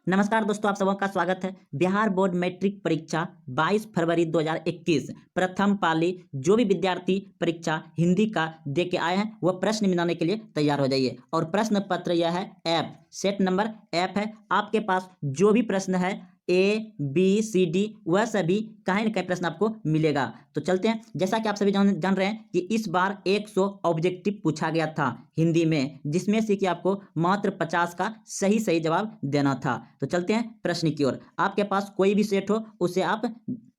नमस्कार दोस्तों, आप सबों का स्वागत है। बिहार बोर्ड मैट्रिक परीक्षा 22 फरवरी 2021 प्रथम पाली जो भी विद्यार्थी परीक्षा हिंदी का दे के आए हैं वह प्रश्न मिलाने के लिए तैयार हो जाइए। और प्रश्न पत्र यह है ऐप सेट नंबर ऐप है। आपके पास जो भी प्रश्न है ABCD वह सभी कहीं न कहीं प्रश्न आपको मिलेगा। तो चलते हैं। जैसा कि आप सभी जान रहे हैं कि इस बार 100 ऑब्जेक्टिव पूछा गया था हिंदी में, जिसमें से कि आपको मात्र 50 का सही सही जवाब देना था। तो चलते हैं प्रश्न की ओर। आपके पास कोई भी सेट हो उसे आप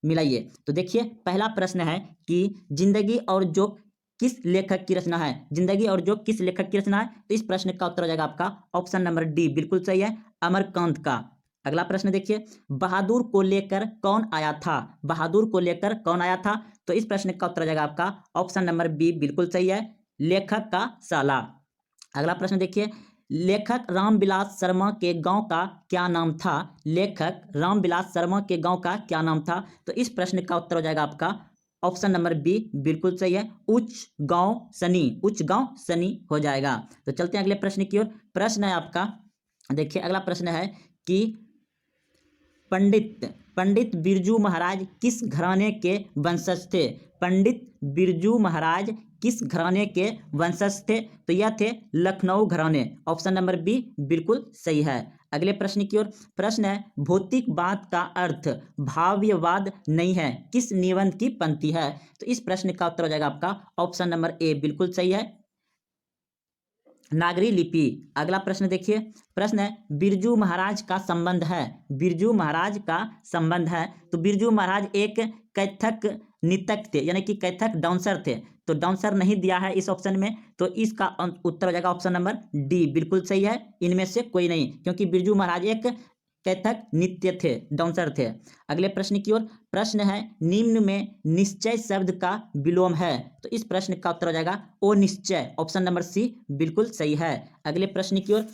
मिलाइए। तो देखिए, पहला प्रश्न है कि जिंदगी और जो किस लेखक की रचना है। जिंदगी और जो किस लेखक की रचना है। तो इस प्रश्न का उत्तर हो जाएगा आपका ऑप्शन नंबर डी, बिल्कुल सही है, अमरकांत का। अगला प्रश्न देखिए, बहादुर को लेकर कौन आया था। बहादुर को लेकर कौन आया था। तो इस प्रश्न का उत्तर हो जाएगा आपका ऑप्शन नंबर बी, बिल्कुल सही है, लेखक का साला। अगला प्रश्न देखिए, लेखक रामविलास शर्मा के गांव का क्या नाम था। लेखक रामविलास शर्मा के गांव का क्या नाम था। तो इस प्रश्न का उत्तर हो जाएगा आपका ऑप्शन नंबर बी, बिल्कुल सही है, उच्च गांव सनी। उच्च गांव सनी हो जाएगा। तो चलते हैं अगले प्रश्न की ओर। प्रश्न है आपका, देखिए अगला प्रश्न है कि पंडित पंडित बिरजू महाराज किस घराने के वंशज थे। पंडित बिरजू महाराज किस घराने के वंशज थे। तो यह थे लखनऊ घराने। ऑप्शन नंबर बी बिल्कुल सही है। अगले प्रश्न की ओर। प्रश्न है, भौतिकवाद का अर्थ भाव्यवाद नहीं है, किस निबंध की पंक्ति है। तो इस प्रश्न का उत्तर हो जाएगा आपका ऑप्शन नंबर ए, बिल्कुल सही है, नागरी लिपि। अगला प्रश्न देखिए, प्रश्न है, बिरजू महाराज का संबंध है। बिरजू महाराज का संबंध है। तो बिरजू महाराज एक कथक नृतक थे, यानी कि कथक डांसर थे। तो डांसर नहीं दिया है इस ऑप्शन में, तो इसका उत्तर हो जाएगा ऑप्शन नंबर डी, बिल्कुल सही है, इनमें से कोई नहीं, क्योंकि बिरजू महाराज एक कथक नृत्य थे, डांसर थे। अगले प्रश्न की ओर। प्रश्न है, निम्न में निश्चय शब्द का विलोम है। तो इस प्रश्न का उत्तर हो जाएगा ओ निश्चय। ऑप्शन नंबर सी बिल्कुल सही है। अगले प्रश्न की ओर।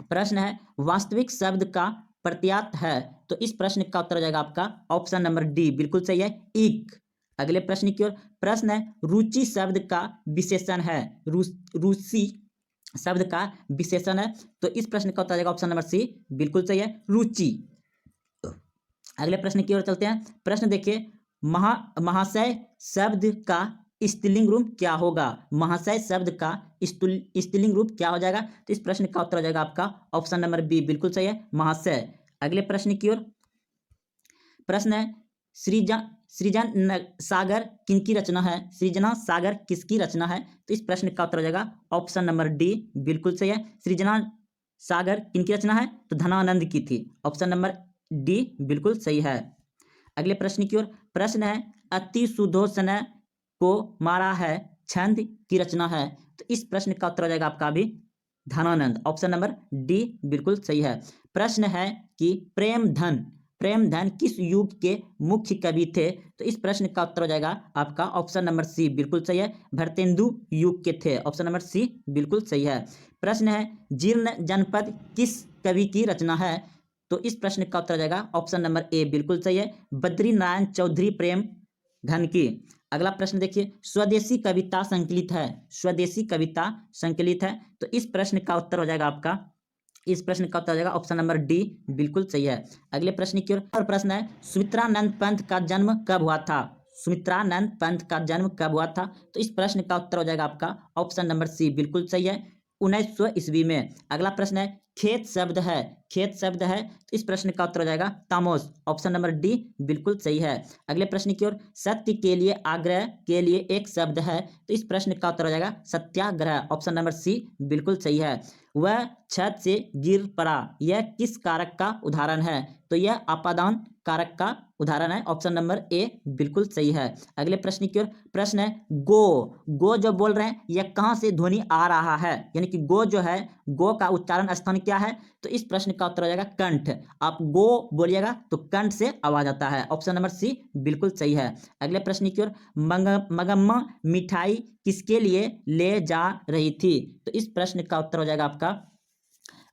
प्रश्न है, वास्तविक शब्द का प्रत्यात है। तो इस प्रश्न का उत्तर हो जाएगा आपका ऑप्शन नंबर डी, बिल्कुल सही है, इक। अगले प्रश्न की ओर। प्रश्न है, रुचि शब्द का विशेषण है। रूसी शब्द का विशेषण है। तो इस प्रश्न का उत्तर हो जाएगा ऑप्शन नंबर सी, बिल्कुल सही है, रुचि। अगले प्रश्न की ओर चलते हैं। प्रश्न देखिए, महाशय शब्द का स्त्रीलिंग रूप क्या होगा। महाशय शब्द का स्त्रीलिंग रूप क्या हो जाएगा। तो इस प्रश्न का उत्तर हो जाएगा आपका ऑप्शन नंबर बी, बिल्कुल सही है, महाशय। अगले प्रश्न की ओर। प्रश्न है, सृजन सागर किनकी रचना है। सृजना सागर किसकी रचना है। तो इस प्रश्न का उत्तर हो जाएगा ऑप्शन नंबर डी, बिल्कुल सही है, सृजना सागर किनकी रचना है। तो धनानंद की थी। ऑप्शन नंबर डी बिल्कुल सही है। अगले प्रश्न की ओर। प्रश्न है, अति सुधोषण को मारा है छंद की रचना है। तो इस प्रश्न का उत्तर हो जाएगा आपका भी धनानंद। ऑप्शन नंबर डी बिल्कुल सही है। प्रश्न है कि प्रेमधन किस युग के मुख्य कवि थे। तो इस प्रश्न का उत्तर हो जाएगा आपका ऑप्शन नंबर सी, बिल्कुल सही है, भरतेंदु युग के थे। ऑप्शन नंबर सी बिल्कुल सही है। प्रश्न है, जीर्ण जनपद किस कवि की रचना है। तो इस प्रश्न का उत्तर हो जाएगा ऑप्शन नंबर ए, बिल्कुल सही है, बद्री नारायण चौधरी प्रेम धन की। अगला प्रश्न देखिए, स्वदेशी कविता संकलित है। स्वदेशी कविता संकलित है। तो इस प्रश्न का उत्तर हो जाएगा आपका, इस प्रश्न का उत्तर हो जाएगा ऑप्शन नंबर डी, बिल्कुल सही है। अगले प्रश्न की ओर। और प्रश्न है, सुमित्रानंद पंत का जन्म कब हुआ था। सुमित्रानंद पंत का जन्म कब हुआ था। तो इस प्रश्न का उत्तर हो जाएगा आपका ऑप्शन नंबर सी, बिल्कुल सही है, 1900 ईस्वी में। अगला प्रश्न है, खेत शब्द है। खेत शब्द है। तो इस प्रश्न का उत्तर हो जाएगा तामोस। ऑप्शन नंबर डी बिल्कुल सही है। अगले प्रश्न की ओर। सत्य के लिए आग्रह के लिए एक शब्द है। तो इस प्रश्न का उत्तर हो जाएगा सत्याग्रह। ऑप्शन नंबर सी बिल्कुल सही है। वह छत से गिर पड़ा, यह किस कारक का उदाहरण है। तो यह अपादान कारक का उदाहरण है। ऑप्शन नंबर ए बिल्कुल सही है। अगले प्रश्न की ओर। प्रश्न है, गो जो बोल रहे हैं यह कहाँ से ध्वनि आ रहा है, यानी कि गो जो है, गो का उच्चारण स्थान क्या है। तो इस प्रश्न का उत्तर हो जाएगा कंठ। आप गो बोलिएगा तो कंठ से आवाज आता है। ऑप्शन नंबर सी बिल्कुल सही है। अगले प्रश्न की ओर। मगम्मा मिठाई किसके लिए ले जा रही थी। तो इस प्रश्न का उत्तर हो जाएगा आपका,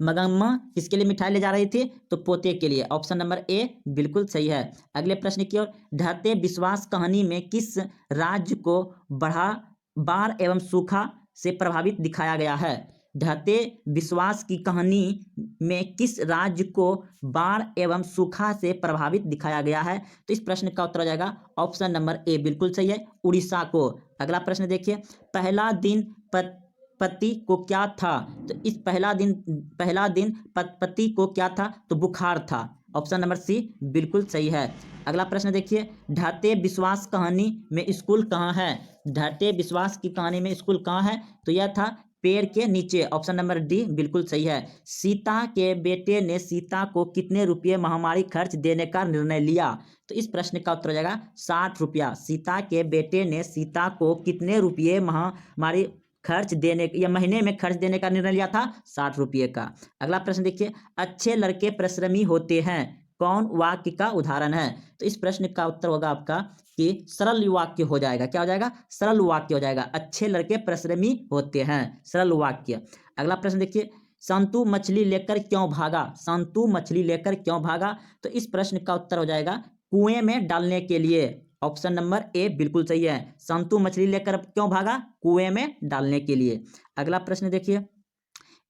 मगम्मा किसके लिए मिठाई ले जा रही थी। तो पोते के लिए। ऑप्शन नंबर ए बिल्कुल सही है। अगले प्रश्न की ओर। ढहते विश्वास कहानी में किस राज्य को बाढ़ एवं सूखा से प्रभावित दिखाया गया है। ढहते विश्वास की कहानी में किस राज्य को बाढ़ एवं सूखा से प्रभावित दिखाया गया है? तो इस प्रश्न का उत्तर हो जाएगा ऑप्शन नंबर ए, बिल्कुल सही है, उड़ीसा को। अगला प्रश्न देखिए, पहला दिन पति को क्या था? तो इस पहला दिन पति को क्या था? तो बुखार था। ऑप्शन नंबर सी बिल्कुल सही है। अगला प्रश्न देखिए, ढहते विश्वास कहानी में स्कूल कहाँ है? ढहते विश्वास की कहानी में स्कूल कहाँ है? तो यह था पेड़ के नीचे। ऑप्शन नंबर डी बिल्कुल सही है। सीता के बेटे ने सीता को कितने रुपये महामारी खर्च देने का निर्णय लिया? तो इस प्रश्न का उत्तर हो जाएगा 60 रुपया। सीता के बेटे ने सीता को कितने रुपये महामारी खर्च देने या महीने में खर्च देने का निर्णय लिया था? 60 रुपये का। अगला प्रश्न देखिए, अच्छे लड़के परिश्रमी होते हैं, कौन वाक्य का उदाहरण है? तो इस प्रश्न का उत्तर होगा आपका कि सरल वाक्य हो जाएगा। क्या हो जाएगा? सरल वाक्य हो जाएगा। अच्छे लड़के परिश्रमी होते हैं, सरल वाक्य। अगला प्रश्न देखिए, संतु मछली लेकर क्यों भागा? संतु मछली लेकर क्यों भागा? तो इस प्रश्न का उत्तर हो जाएगा कुएं में डालने के लिए। ऑप्शन नंबर ए बिल्कुल सही है। संतु मछली लेकर क्यों भागा? कुएं में डालने के लिए। अगला प्रश्न देखिए,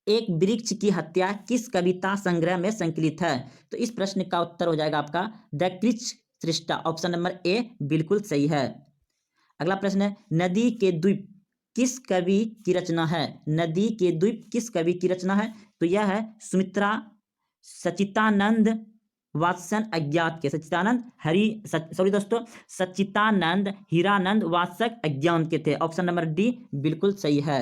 एक वृक्ष की हत्या किस कविता संग्रह में संकलित है? तो इस प्रश्न का उत्तर हो जाएगा आपका द कृच्छ तृष्णा। ऑप्शन नंबर ए बिल्कुल सही है। अगला प्रश्न है, नदी के द्वीप किस कवि की रचना है? नदी के द्वीप किस कवि की रचना है? तो यह है सुमित्रा सच्चिदानंद वात्सन अज्ञात के। सच्चिदानंद हीरानंद वात्सक अज्ञान के थे। ऑप्शन नंबर डी बिल्कुल सही है।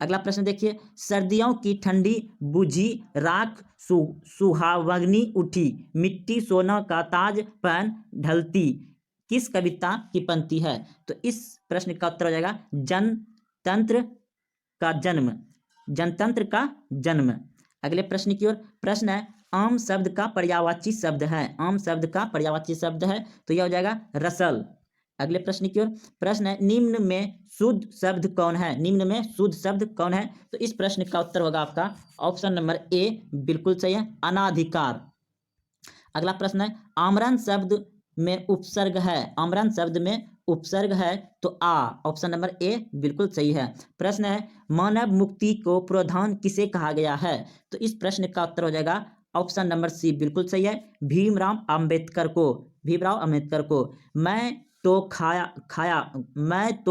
अगला प्रश्न देखिए, सर्दियों की ठंडी बुझी राख सुहावनी उठी, मिट्टी सोना का ताज पहन ढलती, किस कविता की पंक्ति है? तो इस प्रश्न का उत्तर हो जाएगा जनतंत्र का जन्म। जनतंत्र का जन्म। अगले प्रश्न की ओर। प्रश्न है, आम शब्द का पर्यायवाची शब्द है। आम शब्द का पर्यायवाची शब्द है तो यह हो जाएगा रसल। अगले प्रश्न की ओर। प्रश्न है, निम्न में शुद्ध शब्द कौन है? निम्न में शुद्ध शब्द कौन है? तो इस प्रश्न का उत्तर होगा आपका ऑप्शन नंबर ए बिल्कुल सही है, अनाधिकार। अगला प्रश्न है, आमरण शब्द में उपसर्ग है। आमरण शब्द में उपसर्ग है तो आ। ऑप्शन नंबर ए बिल्कुल सही है। प्रश्न है, मानव मुक्ति को प्रधान किसे कहा गया है? तो इस प्रश्न का उत्तर हो जाएगा ऑप्शन नंबर सी बिल्कुल सही है, भीमराव अंबेडकर को। भीमराव अंबेडकर को। मैं तो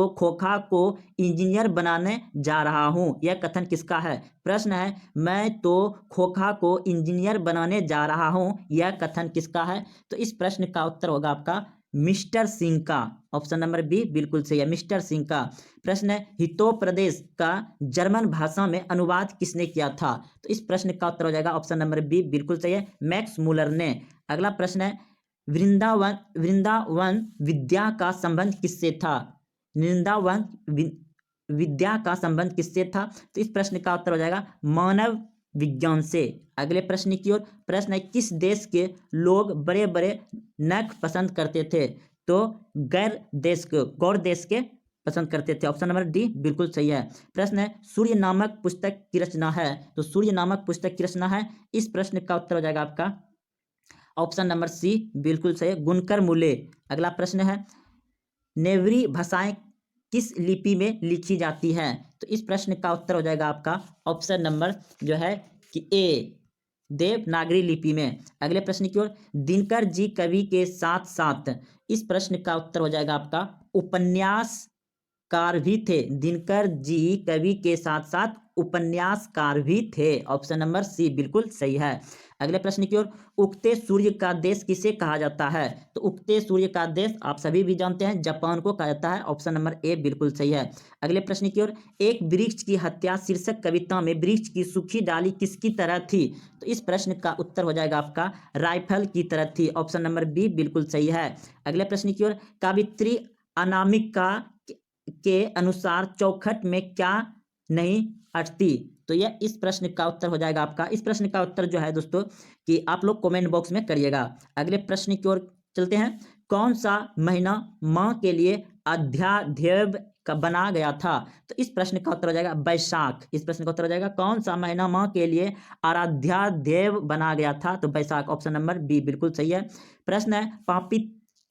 खोखा को इंजीनियर बनाने जा रहा हूं, यह कथन किसका है? प्रश्न है, मैं तो खोखा को इंजीनियर बनाने जा रहा हूं, यह कथन किसका है? तो इस प्रश्न का उत्तर होगा आपका मिस्टर सिंह का। ऑप्शन नंबर बी बिल्कुल सही है, मिस्टर सिंह का। प्रश्न है, हितोपदेश का जर्मन भाषा में अनुवाद किसने किया था? तो इस प्रश्न का उत्तर हो जाएगा ऑप्शन नंबर बी बिल्कुल सही है, मैक्स मूलर ने। अगला प्रश्न है, वृंदावन विद्या का संबंध किससे था? वृंदावन विद्या का संबंध किससे था? तो इस प्रश्न का उत्तर हो जाएगा मानव विज्ञान से। अगले प्रश्न की ओर। प्रश्न है, किस देश के लोग बड़े बड़े नख पसंद करते थे? तो गौर देश के पसंद करते थे। ऑप्शन नंबर डी बिल्कुल सही है। प्रश्न है, सूर्य नामक पुस्तक की रचना है। तो सूर्य नामक पुस्तक की रचना है। इस प्रश्न का उत्तर हो जाएगा आपका ऑप्शन नंबर सी बिल्कुल सही है, गुनकर मुले। अगला प्रश्न है, नेवरी भाषाएं किस लिपि में लिखी जाती है? तो इस प्रश्न का उत्तर हो जाएगा आपका ऑप्शन नंबर जो है कि ए, देवनागरी लिपि में। अगले प्रश्न की ओर। दिनकर जी कवि के साथ साथ, इस प्रश्न का उत्तर हो जाएगा आपका उपन्यासकार भी थे। दिनकर जी कवि के साथ साथ उपन्यासकार भी थे। ऑप्शन नंबर सी बिल्कुल सही है। अगले प्रश्न की ओर। उगते सूर्य का देश किसे कहा जाता है? तो उगते सूर्य का देश आप सभी भी जानते हैं, जापान को कहा जाता है। ऑप्शन नंबर ए बिल्कुल सही है। अगले प्रश्न की ओर। एक वृक्ष की हत्या शीर्षक कविता में वृक्ष की सूखी डाली किसकी तरह थी? तो इस प्रश्न का उत्तर हो जाएगा आपका राइफल की तरह थी। ऑप्शन नंबर बी बिल्कुल सही है। अगले प्रश्न की ओर। कावित्री अनामिका के अनुसार चौखट में क्या नहीं अटती? तो यह इस प्रश्न का उत्तर हो जाएगा आपका। इस प्रश्न का उत्तर जो है दोस्तों कि आप लोग कमेंट बॉक्स में करिएगा। अगले प्रश्न की ओर चलते हैं। कौन सा महीना माँ के लिए अध्यादेव का बना गया था? तो इस प्रश्न का उत्तर हो जाएगा बैसाख। इस प्रश्न का उत्तर हो जाएगा कौन सा महीना माँ के लिए आराध्यादेव बना गया था? तो बैसाख। ऑप्शन नंबर बी बिल्कुल सही है। प्रश्न है,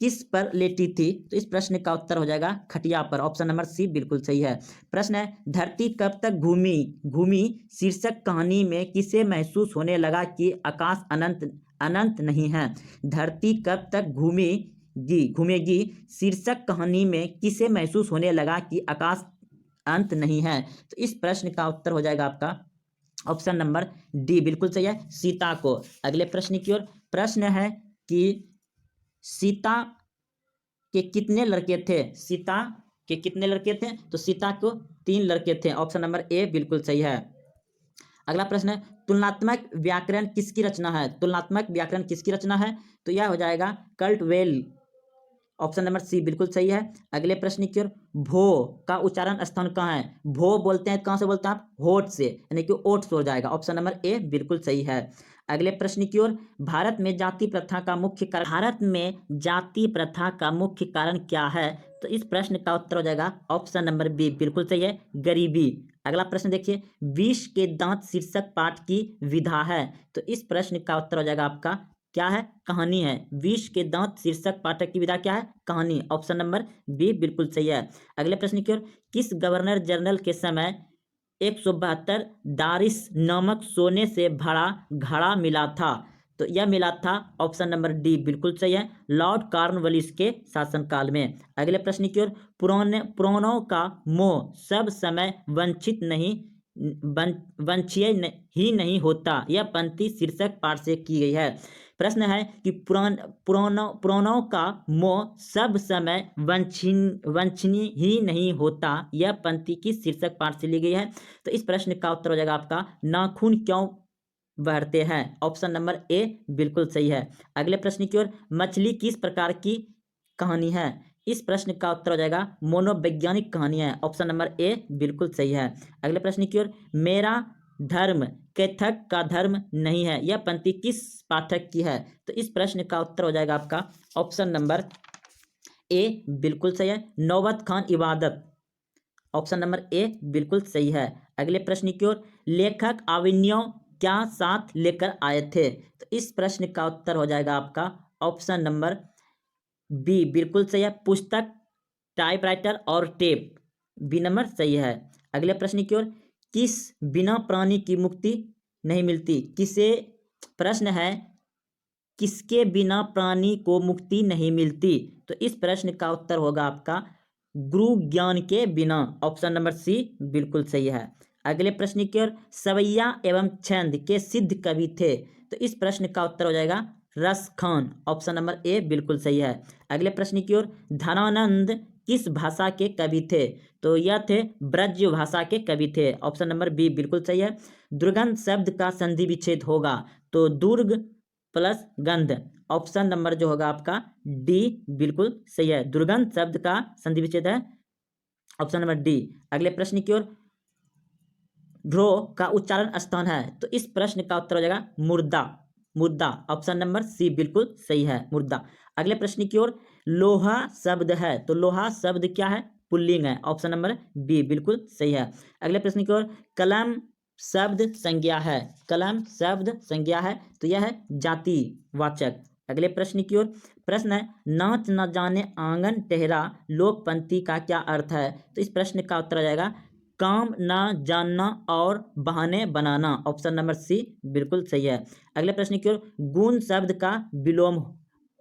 किस पर लेटी थी? तो इस प्रश्न का उत्तर हो जाएगा खटिया पर। ऑप्शन नंबर सी बिल्कुल सही है। प्रश्न है धरती कब तक घूमी घूमी शीर्षक कहानी में किसे महसूस होने लगा कि आकाश अनंत अनंत नहीं है? धरती कब तक घूमेगी शीर्षक कहानी में किसे महसूस होने लगा कि आकाश अंत नहीं है? तो इस प्रश्न का उत्तर हो जाएगा आपका ऑप्शन नंबर डी बिल्कुल सही है, सीता को। अगले प्रश्न की ओर। प्रश्न है कि सीता के कितने लड़के थे? सीता के कितने लड़के थे? तो सीता को 3 लड़के थे। ऑप्शन नंबर ए बिल्कुल सही है। अगला प्रश्न है तुलनात्मक व्याकरण किसकी रचना है? तुलनात्मक व्याकरण किसकी रचना है? तो यह हो जाएगा कल्टवेल। ऑप्शन नंबर सी बिल्कुल सही है। अगले प्रश्न की ओर। भो का उच्चारण स्थान कहाँ है? भो बोलते हैं कहाँ से बोलते हैं आप? होठ से, यानी कि ओठ से हो जाएगा। ऑप्शन नंबर ए बिल्कुल सही है। अगले प्रश्न की ओर। भारत में जाति प्रथा का मुख्य कारण क्या है? तो इस प्रश्न का उत्तर हो जाएगा ऑप्शन नंबर बी बिल्कुल सही है, गरीबी। अगला प्रश्न देखिए विष के दांत शीर्षक पाठ की विधा है। तो इस प्रश्न का उत्तर हो जाएगा आपका क्या है? कहानी है। विष के दांत शीर्षक पाठक की विधा क्या है? कहानी। ऑप्शन नंबर बी बिल्कुल सही है। अगले प्रश्न की ओर। किस गवर्नर जनरल के समय 172 दारिस नामक सोने से भरा घड़ा मिला था? तो यह मिला था ऑप्शन नंबर डी बिल्कुल सही है, लॉर्ड कॉर्नवालिस के शासनकाल में। अगले प्रश्न की ओर। पुराणों का मोह सब समय वंशीय ही नहीं होता, यह पंक्ति शीर्षक पाठ से की गई है। प्रश्न है कि पुराणों का मोह सब समय वंशनीय ही नहीं होता, यह पंक्ति की शीर्षक पाठ से ली गई है। तो इस प्रश्न का उत्तर हो जाएगा आपका नाखून क्यों बढ़ते हैं? ऑप्शन नंबर ए बिल्कुल सही है। अगले प्रश्न की ओर। मछली किस प्रकार की कहानी है? इस प्रश्न का उत्तर हो जाएगा मनोवैज्ञानिक कहानी है। ऑप्शन नंबर ए बिल्कुल सही है। अगले प्रश्न की ओर। मेरा धर्म कैथक का धर्म नहीं है, यह पंक्ति किस पाठक की है? तो इस प्रश्न का उत्तर हो जाएगा आपका ऑप्शन नंबर ए बिल्कुल सही है, नौबत खान इबादत। ऑप्शन नंबर ए बिल्कुल सही है। अगले प्रश्न की ओर। लेखक अभिनव क्या साथ लेकर आए थे? तो इस प्रश्न का उत्तर हो जाएगा आपका ऑप्शन नंबर बी बिल्कुल सही है, पुस्तक, टाइपराइटर और टेप। बी नंबर सही है। अगले प्रश्न की ओर। किस बिना प्राणी की मुक्ति नहीं मिलती? प्रश्न है किसके बिना प्राणी को मुक्ति नहीं मिलती? तो इस प्रश्न का उत्तर होगा आपका गुरु ज्ञान के बिना। ऑप्शन नंबर सी बिल्कुल सही है। अगले प्रश्न की ओर। सवैया एवं छंद के सिद्ध कवि थे? तो इस प्रश्न का उत्तर हो जाएगा रस खान। ऑप्शन नंबर ए बिल्कुल सही है। अगले प्रश्न की ओर। धनानंद किस भाषा के कवि थे? तो यह थे ब्रज भाषा के कवि थे। ऑप्शन नंबर बी बिल्कुल सही है। दुर्गंध शब्द का संधि विच्छेद होगा? तो दुर्ग प्लस गंध। ऑप्शन नंबर जो होगा आपका डी बिल्कुल सही है, दुर्गंध शब्द का संधि विच्छेद है ऑप्शन नंबर डी। अगले प्रश्न की ओर। ढ्रो का उच्चारण स्थान है? तो इस प्रश्न का उत्तर हो जाएगा मुर्दा। ऑप्शन नंबर सी बिल्कुल सही है, मुर्दा। अगले प्रश्न की ओर। लोहा शब्द है? तो लोहा शब्द क्या है? पुल्लिंग है। ऑप्शन नंबर बी बिल्कुल सही है। अगले प्रश्न की ओर। कलम शब्द संज्ञा है? कलम शब्द संज्ञा है, तो यह है जातिवाचक। अगले प्रश्न की ओर। प्रश्न है नाच न जाने आंगन टेढ़ा लोक पंक्ति का क्या अर्थ है? तो इस प्रश्न का उत्तर आ जाएगा काम न जानना और बहाने बनाना। ऑप्शन नंबर सी बिल्कुल सही है। अगले प्रश्न की ओर। गुण शब्द का विलोम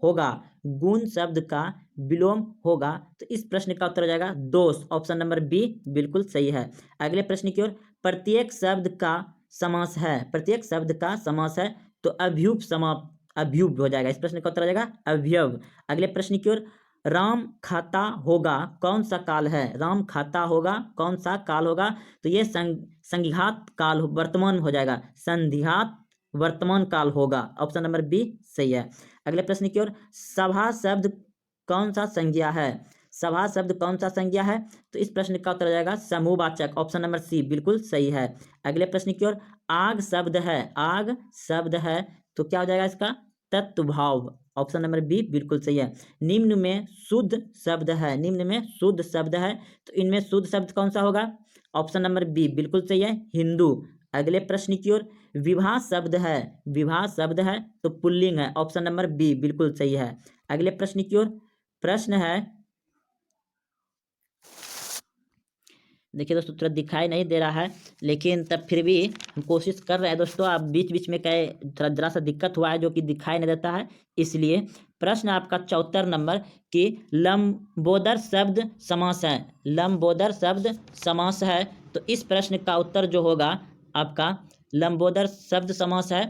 होगा? गुण शब्द का विलोम होगा, तो इस प्रश्न का उत्तर हो जाएगा दोष। ऑप्शन नंबर बी बिल्कुल सही है। अगले प्रश्न की ओर। प्रत्येक शब्द का समास है? प्रत्येक शब्द का समास है, तो अभ्युप हो जाएगा। इस प्रश्न का उत्तर हो जाएगा अवयव। अगले प्रश्न की ओर। राम खाता होगा कौन सा काल है? राम खाता होगा कौन सा काल होगा? तो ये संघात काल वर्तमान हो जाएगा, संधिघात वर्तमान काल होगा। ऑप्शन नंबर बी सही है। अगले प्रश्न की ओर। सभा शब्द कौन सा संज्ञा है? सभा शब्द कौन सा संज्ञा है? तो इस प्रश्न का उत्तर हो जाएगा समूहवाचक। ऑप्शन नंबर सी बिल्कुल सही है। अगले प्रश्न की ओर। आग शब्द है? आग शब्द है, तो क्या हो जाएगा इसका? तत्वभाव। ऑप्शन नंबर बी बिल्कुल सही है। निम्न में शुद्ध शब्द है? निम्न में शुद्ध शब्द है, तो इनमें शुद्ध शब्द कौन सा होगा? ऑप्शन नंबर बी बिल्कुल सही है, हिंदू। अगले प्रश्न की ओर। विवाह शब्द है? विवाह शब्द है, तो पुल्लिंग है। ऑप्शन नंबर बी बिल्कुल सही है। अगले प्रश्न की ओर। प्रश्न है, देखिए दोस्तों थोड़ा दिखाई नहीं दे रहा है, लेकिन तब फिर भी हम कोशिश कर रहे हैं दोस्तों। आप बीच बीच में कहे थोड़ा जरा सा दिक्कत हुआ है जो कि दिखाई नहीं देता है, इसलिए प्रश्न आपका 74 नंबर कि लंबोदर शब्द समास है। लंबोदर शब्द समास है, तो इस प्रश्न का उत्तर जो होगा आपका लंबोदर शब्द समास है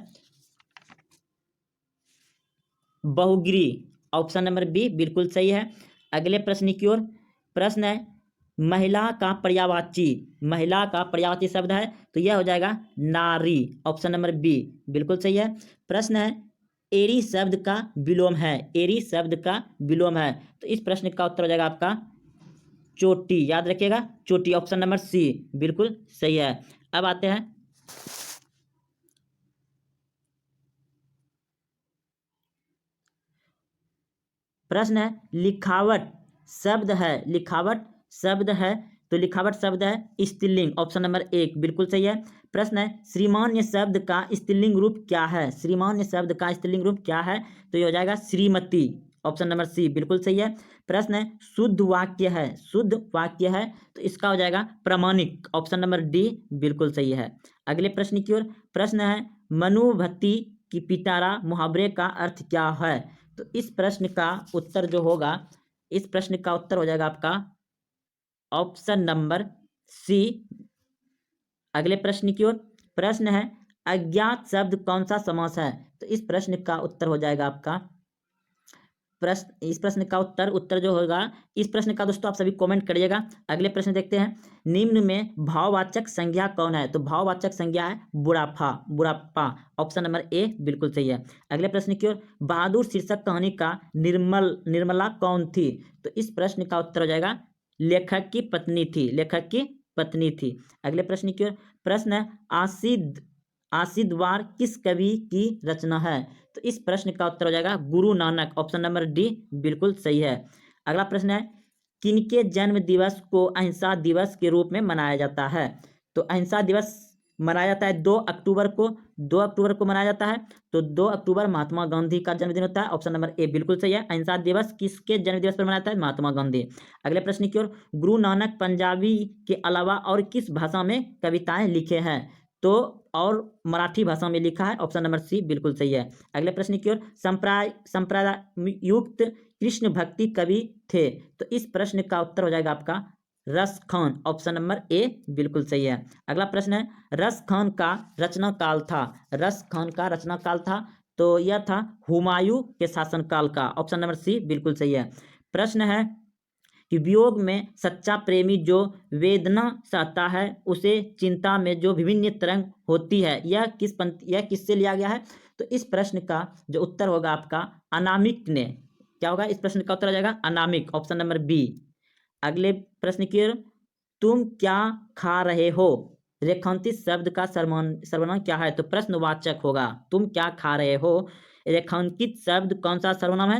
बहुगिरी। ऑप्शन नंबर बी बिल्कुल सही है। अगले प्रश्न की ओर। प्रश्न है, महिला का पर्यायवाची, महिला का पर्यायवाची शब्द है, तो यह हो जाएगा नारी। ऑप्शन नंबर बी बिल्कुल सही है। प्रश्न है, एरी शब्द का विलोम है, एरी शब्द का विलोम है, तो इस प्रश्न का उत्तर हो जाएगा आपका चोटी। याद रखिएगा चोटी। ऑप्शन नंबर सी बिल्कुल सही है। अब आते हैं प्रश्न है, लिखावट शब्द है, लिखावट शब्द है, तो लिखावट शब्द है स्त्रीलिंग। ऑप्शन नंबर एक बिल्कुल सही है। प्रश्न है, श्रीमान्य शब्द का स्त्रीलिंग रूप क्या है, श्रीमान्य शब्द का स्त्रीलिंग रूप क्या है, तो ये हो जाएगा श्रीमती। ऑप्शन नंबर सी बिल्कुल सही है। प्रश्न है, शुद्ध वाक्य है, शुद्ध वाक्य है, तो इसका हो जाएगा प्रामाणिक। ऑप्शन नंबर डी बिल्कुल सही है। अगले प्रश्न की ओर। प्रश्न है, मनुभक्ति की पिटारा मुहावरे का अर्थ क्या है, तो इस प्रश्न का उत्तर जो होगा, इस प्रश्न का उत्तर हो जाएगा आपका ऑप्शन नंबर सी। अगले प्रश्न की ओर। प्रश्न है, अज्ञात शब्द कौन सा समास है, तो इस प्रश्न का उत्तर हो जाएगा आपका प्रश्न, इस प्रश्न का उत्तर जो होगा, इस प्रश्न का दोस्तों आप सभी कमेंट करिएगा। अगले प्रश्न देखते हैं, निम्न में भाववाचक संज्ञा कौन है, तो भाववाचक संज्ञा है बुढ़ापा, बुढ़ापा। ऑप्शन नंबर ए बिल्कुल सही है। अगले प्रश्न की ओर। बहादुर शीर्षक कहानी का निर्मला कौन थी, तो इस प्रश्न का उत्तर हो जाएगा लेखक की पत्नी थी, लेखक की पत्नी थी। अगले प्रश्न की ओर। प्रश्न है, आशीर्वाद किस कवि की रचना है, तो इस प्रश्न का उत्तर हो जाएगा Guru Nanak. Option number D बिल्कुल सही है। अगला प्रश्न है, किनके जन्म दिवस को अहिंसा दिवस के रूप में मनाया जाता है, तो अहिंसा दिवस मनाया जाता है 2 अक्टूबर को, 2 अक्टूबर को मनाया जाता है, तो 2 अक्टूबर महात्मा गांधी का जन्मदिन होता है। ऑप्शन नंबर ए बिल्कुल सही है। अहिंसा दिवस किसके जन्म दिवस पर मनाया जाता है, महात्मा गांधी। अगले प्रश्न की ओर। गुरु नानक पंजाबी के अलावा और किस भाषा में कविताएं लिखे हैं, तो और मराठी भाषा में लिखा है। ऑप्शन नंबर सी बिल्कुल सही है। अगले प्रश्न की ओर। संप्रदाय युक्त कृष्ण भक्ति कवि थे, तो इस प्रश्न का उत्तर हो जाएगा आपका रस खान। ऑप्शन नंबर ए बिल्कुल सही है। अगला प्रश्न है, रस खान का रचना काल था, रस खान का रचना काल था, तो यह था हुमायूं के शासनकाल का। ऑप्शन नंबर सी बिल्कुल सही है। प्रश्न है कि वियोग में सच्चा प्रेमी जो वेदना सहता है, उसे चिंता में जो विभिन्न तरंग होती है, यह किससे लिया गया है, तो इस प्रश्न का जो उत्तर होगा आपका अनामिक ने, क्या होगा इस प्रश्न का उत्तर हो जाएगा अनामिक। Option number B. अगले प्रश्न की ओर। तुम क्या खा रहे हो, रेखांकित शब्द का सर्वनाम क्या है, तो प्रश्नवाचक होगा। तुम क्या खा रहे हो, रेखांकित शब्द कौन सा सर्वनाम है,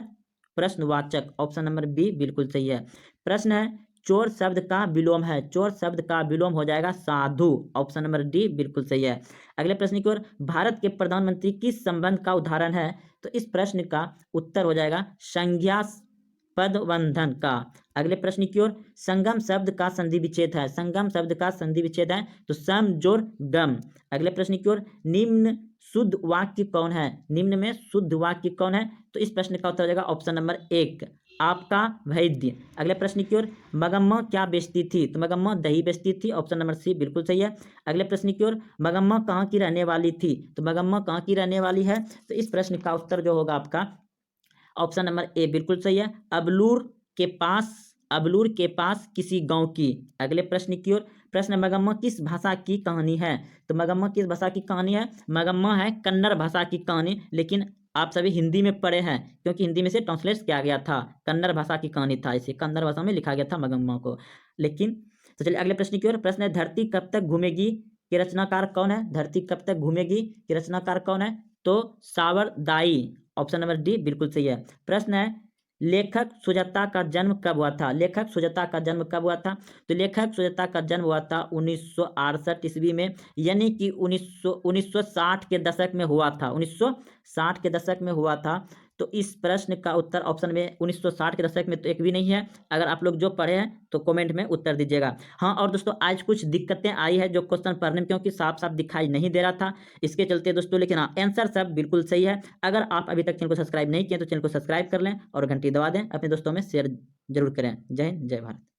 प्रश्नवाचक। ऑप्शन नंबर बी बिल्कुल सही है। प्रश्न है, चोर शब्द का विलोम है, चोर शब्द का विलोम हो जाएगा साधु। ऑप्शन नंबर डी बिल्कुल सही है। अगले प्रश्न की ओर। भारत के प्रधानमंत्री किस संबंध का उदाहरण है, तो इस प्रश्न का उत्तर हो जाएगा संज्ञा पदबंधन का। अगले प्रश्न की ओर। संगम शब्द का संधि विच्छेद है, संगम शब्द का संधि विच्छेद है, तो सम जोड़ गम। अगले प्रश्न की ओर। निम्न शुद्ध वाक्य कौन है, निम्न में शुद्ध वाक्य कौन है, तो इस प्रश्न का उत्तर हो जाएगा ऑप्शन नंबर एक आपका वैद्य। अगले प्रश्न की ओर। मगम्मा क्या बेचती थी, तो मगम्मा दही बेचती थी। ऑप्शन नंबर सी बिल्कुल सही है। अगले प्रश्न की ओर। मगम्मा कहाँ की रहने वाली थी, तो मगम्मा कहाँ की रहने वाली है, तो इस प्रश्न का उत्तर जो होगा आपका ऑप्शन नंबर ए बिल्कुल सही है, अबलूर के पास किसी गांव की। अगले प्रश्न की ओर। प्रश्न, मगम्मा किस भाषा की कहानी है, तो मगम्मा किस भाषा की कहानी है, मगम्मा है कन्नड़ भाषा की कहानी, लेकिन आप सभी हिंदी में पढ़े हैं क्योंकि हिंदी में से ट्रांसलेट किया गया था, कन्नड़ भाषा की कहानी था, इसे कन्नड़ भाषा में लिखा गया था मगम्मा को। लेकिन तो चलिए अगले प्रश्न की ओर। प्रश्न है, धरती कब तक घूमेगी के रचनाकार कौन है, धरती कब तक घूमेगी के रचनाकार कौन है, तो सावरदाई। ऑप्शन नंबर डी बिल्कुल सही है। प्रश्न है, लेखक सुजाता का जन्म कब हुआ था, लेखक सुजाता का जन्म कब हुआ था, तो लेखक सुजाता का जन्म हुआ था 1968 ईस्वी में, यानी कि 1960 के दशक में हुआ था, 1960 के दशक में हुआ था। तो इस प्रश्न का उत्तर ऑप्शन में 1960 के दशक में तो एक भी नहीं है। अगर आप लोग जो पढ़े हैं तो कमेंट में उत्तर दीजिएगा। हाँ, और दोस्तों आज कुछ दिक्कतें आई है जो क्वेश्चन पढ़ने में, क्योंकि साफ साफ दिखाई नहीं दे रहा था, इसके चलते दोस्तों, लेकिन हाँ आंसर सब बिल्कुल सही है। अगर आप अभी तक चैनल को सब्सक्राइब नहीं किए तो चैनल को सब्सक्राइब कर लें और घंटी दबा दें, अपने दोस्तों में शेयर जरूर करें। जय हिंद, जय भारत।